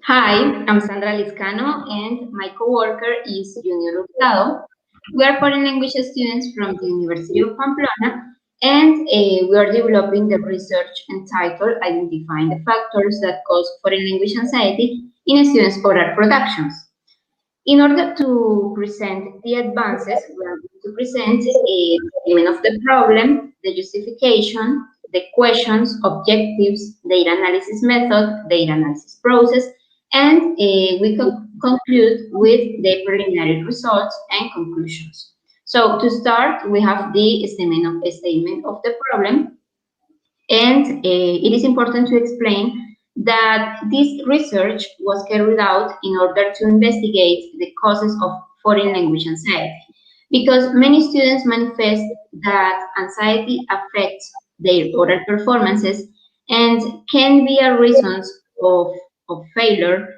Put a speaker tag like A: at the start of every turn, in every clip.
A: Hi, I'm Sandra Lizcano and my coworker is Junior Hurtado. We are foreign language students from the University of Pamplona and we are developing the research entitled Identifying the Factors that Cause Foreign Language Anxiety in Students' Oral Productions. In order to present the advances, we are going to present a statement of the problem, the justification, the questions, objectives, data analysis method, data analysis process, and we conclude with the preliminary results and conclusions. So to start, we have the statement of the problem, and it is important to explain that this research was carried out in order to investigate the causes of foreign language anxiety. Because many students manifest that anxiety affects their oral performances and can be a reason of failure.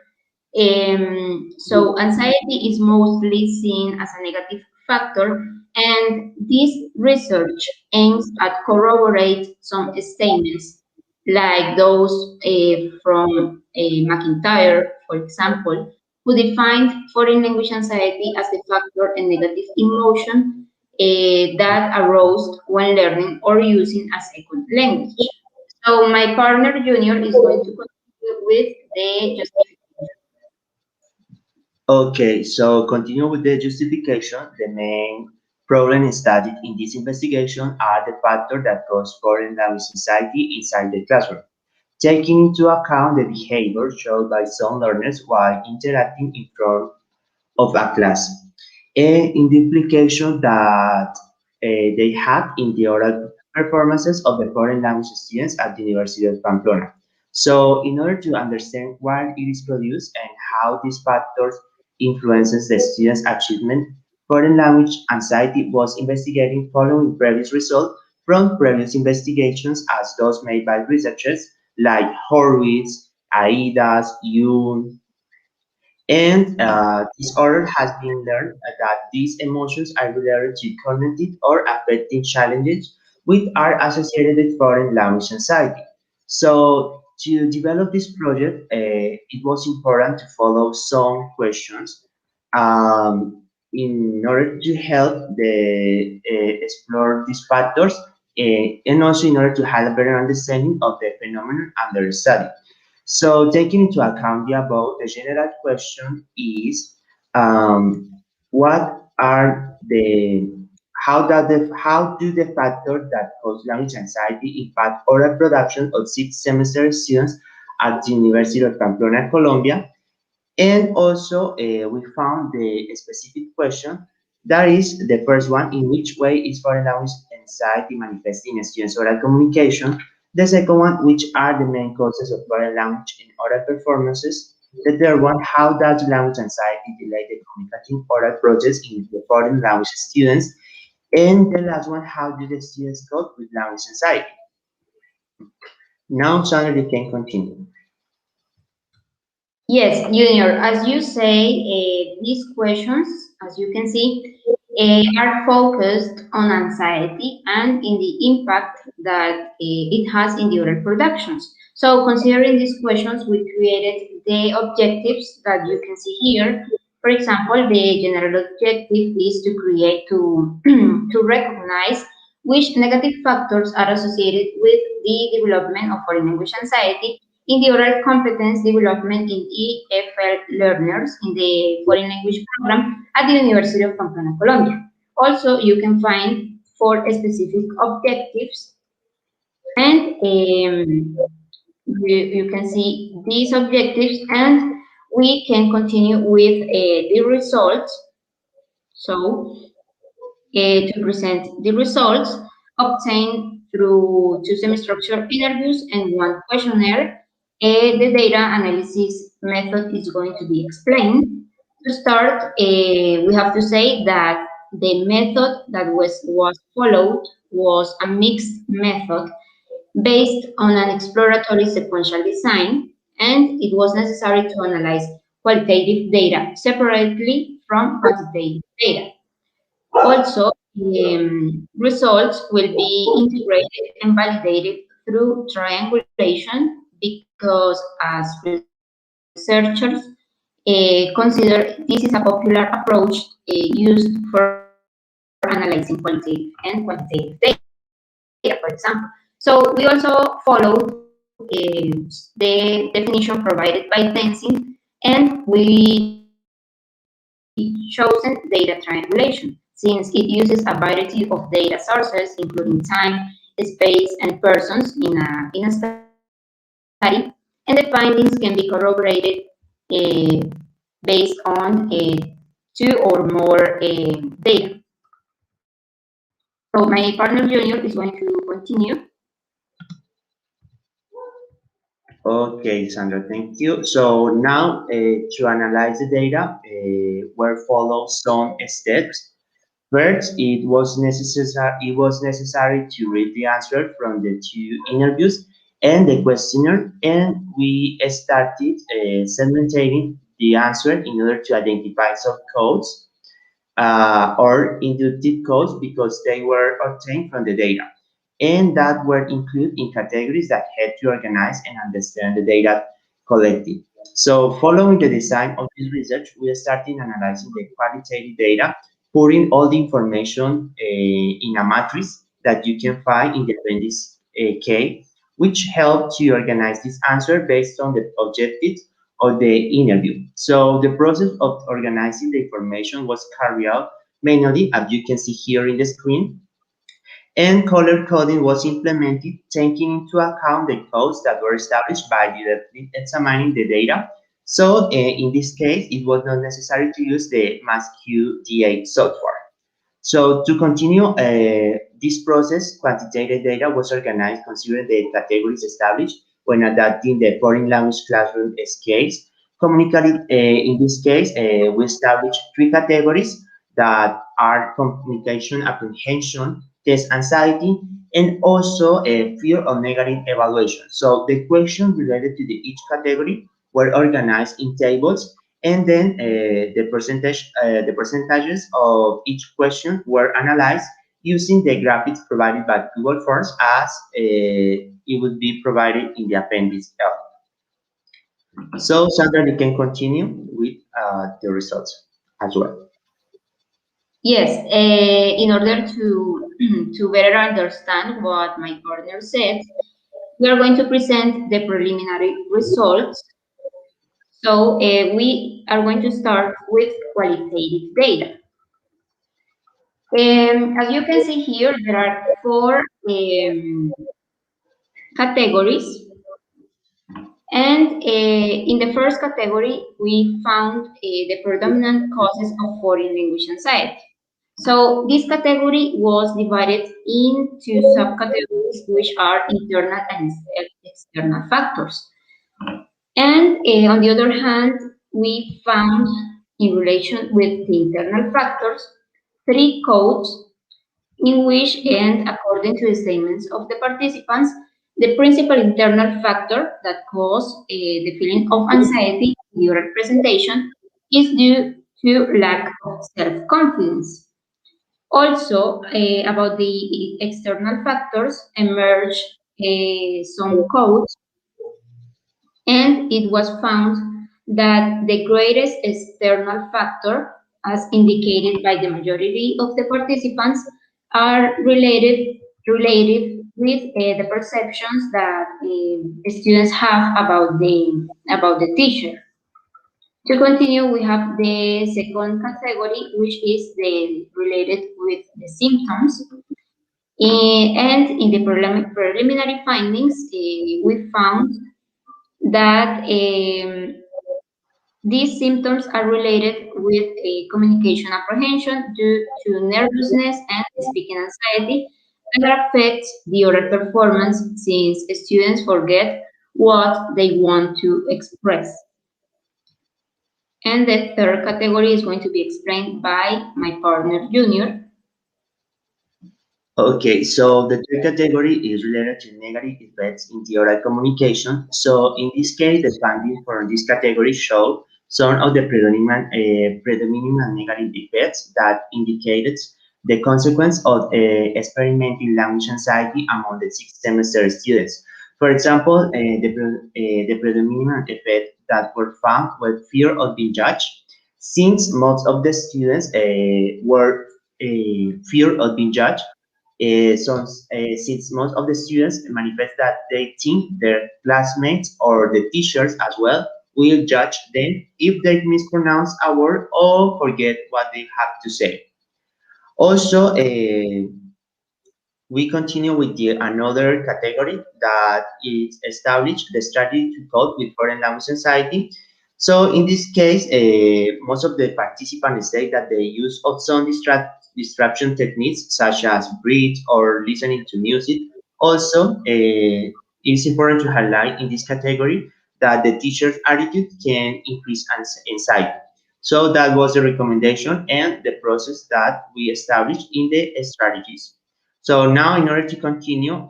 A: So anxiety is mostly seen as a negative factor, and this research aims at corroborate some statements like those from McIntyre, for example, who defined foreign language anxiety as the factor and negative emotion that arose when learning or using a second language. So my partner Junior is going to continue with the justification.
B: Okay, so continue with the justification. The main problem studied in this investigation are the factors that cause foreign language anxiety inside the classroom, taking into account the behavior showed by some learners while interacting in front of a class, and in the implication that they have in the oral performances of the foreign language students at the University of Pamplona. So, in order to understand why it is produced and how these factors influences the students' achievement, foreign language anxiety was investigating following previous results from previous investigations as those made by researchers like Horwitz, Aidas, Yoon, and this order has been learned that these emotions are related to cognitive or affective challenges which are associated with foreign language anxiety. So to develop this project, it was important to follow some questions in order to help the explore these factors and also in order to have a better understanding of the phenomenon under study. So, taking into account the above, the general question is, what are the how do the factors that cause language anxiety impact oral production of sixth semester students at the University of Pamplona, Colombia? And also, we found the specific question. That is the first one. In which way is foreign language anxiety manifesting in students' oral communication? The second one, which are the main causes of foreign language in oral performances? The third one, how does language anxiety delay the communicative oral process in the foreign language students? And the last one, how do the students cope with language anxiety? Now, Sandra, you can continue.
A: Yes, Junior, as you say, these questions, as you can see, are focused on anxiety and in the impact that it has in the oral productions. So, considering these questions, we created the objectives that you can see here. For example, the general objective is to create to recognize which negative factors are associated with the development of foreign language anxiety in the oral competence development in EFL learners in the foreign language program at the University of Pamplona, Colombia. Also, you can find four specific objectives, and you can see these objectives, and we can continue with the results. So, to present the results obtained through two semi-structured interviews and one questionnaire. The data analysis method is going to be explained. To start, we have to say that the method that was followed was a mixed method based on an exploratory sequential design, and it was necessary to analyze qualitative data separately from quantitative data. Also, results will be integrated and validated through triangulation because, as presented researchers consider this is a popular approach used for analyzing qualitative and quantitative data, for example. So we also followed the definition provided by Tenzin, and we chosen data triangulation since it uses a variety of data sources, including time, space, and persons in a study, and the findings can be corroborated based on two or more data. So my partner Junior is going to continue.
B: Okay, Sandra, thank you. So now to analyze the data, were followed some steps. First, it was necessary to read the answer from the two interviews and the questionnaire, and we started segmenting the answer in order to identify some codes or inductive codes because they were obtained from the data, and that were included in categories that help to organize and understand the data collected. So following the design of this research, we started analyzing the qualitative data, putting all the information in a matrix that you can find in the appendix K, which helped to organize this answer based on the objectives of the interview. So the process of organizing the information was carried out manually, as you can see here in the screen, and color coding was implemented, taking into account the codes that were established by directly examining the data. So in this case, it was not necessary to use the MassQDA software. So to continue this process, quantitative data was organized considering the categories established when adapting the foreign language classroom scales. Communically, in this case, we established three categories that are communication apprehension, test anxiety, and also fear of negative evaluation. So the questions related to each category were organized in tables, and then the percentages of each question were analyzed using the graphics provided by Google Forms as it would be provided in the appendix L. So Sandra, you can continue with the results as well.
A: Yes, in order to to better understand what my partner said, we are going to present the preliminary results. So we are going to start with qualitative data. As you can see here, there are four categories. And in the first category, we found the predominant causes of foreign language anxiety. So this category was divided into subcategories, which are internal and external factors. And on the other hand, we found in relation with the internal factors, three codes in which, and according to the statements of the participants, the principal internal factor that caused the feeling of anxiety in the oral presentation is due to lack of self-confidence. Also, about the external factors emerged some codes, and it was found that the greatest external factor, as indicated by the majority of the participants, are related with the perceptions that students have about the teacher. To continue, we have the second category, which is the related with the symptoms. And in the preliminary findings, we found that these symptoms are related with a communication apprehension due to nervousness and speaking anxiety that affects the oral performance since students forget what they want to express. And the third category is going to be explained by my partner Junior.
B: Okay, so the third category is related to negative effects in the oral communication. So in this case, the findings for this category show some of the predominant negative effects that indicated the consequence of experimenting language anxiety among the sixth semester students. For example, the predominant effect that were found with fear of being judged, since most of the students were fear of being judged. Since most of the students manifest that they think their classmates or the teachers as well will judge them if they mispronounce a word or forget what they have to say. Also, we continue with another category that is established the strategy to cope with foreign language anxiety. So in this case, most of the participants say that the use of some distraction techniques such as breathe or listening to music. Also, it's important to highlight in this category that the teacher's attitude can increase anxiety. So that was the recommendation and the process that we established in the strategies. So now, in order to continue,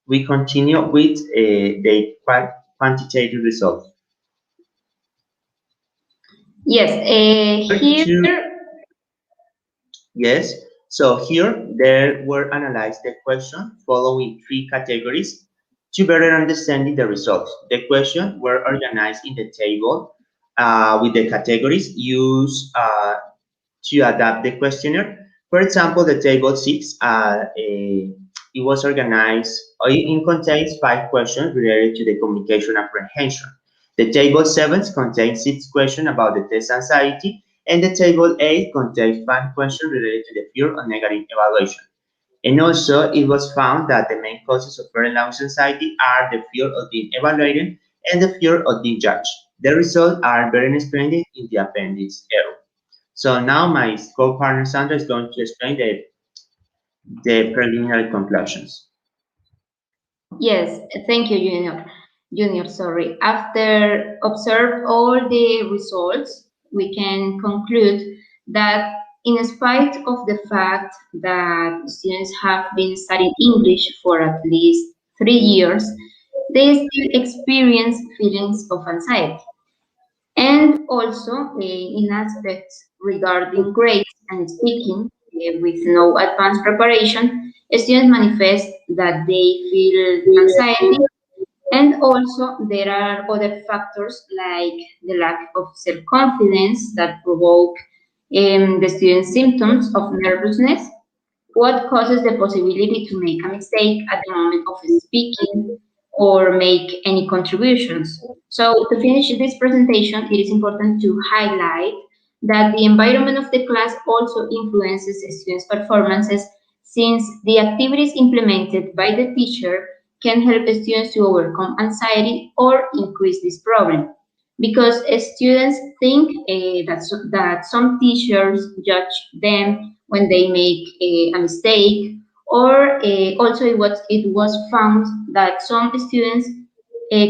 B: we continue with the quantitative results.
A: Yes,
B: To,
A: here,
B: yes, so here there were analyzed the question following three categories to better understanding the results. The questions were organized in the table with the categories used to adapt the questionnaire. For example, the table 6, it was organized, it contains 5 questions related to the communication apprehension. The table 7 contains 6 questions about the test anxiety, and the table 8 contains 5 questions related to the fear of negative evaluation. And also, it was found that the main causes of foreign language anxiety are the fear of being evaluated and the fear of being judged. The results are better explained in the appendix A. So now my co-partner Sandra is going to explain the preliminary conclusions.
A: yes, thank you, Junior, sorry. After observe all the results, we can conclude that in spite of the fact that students have been studying English for at least 3 years, they still experience feelings of anxiety. And also, in aspects regarding grades and speaking, with no advanced preparation, students manifest that they feel anxiety. And also, there are other factors like the lack of self-confidence that provoke the student's symptoms of nervousness, what causes the possibility to make a mistake at the moment of speaking or make any contributions. So to finish this presentation, it is important to highlight that the environment of the class also influences students' performances, since the activities implemented by the teacher can help students to overcome anxiety or increase this problem. Because students think that some teachers judge them when they make a mistake, or also it was found that some students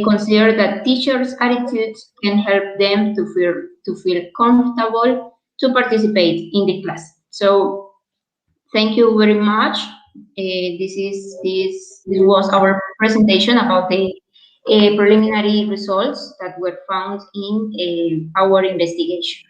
A: consider that teachers' attitudes can help them to feel comfortable to participate in the class. So thank you very much. This was our presentation about the preliminary results that were found in our investigation.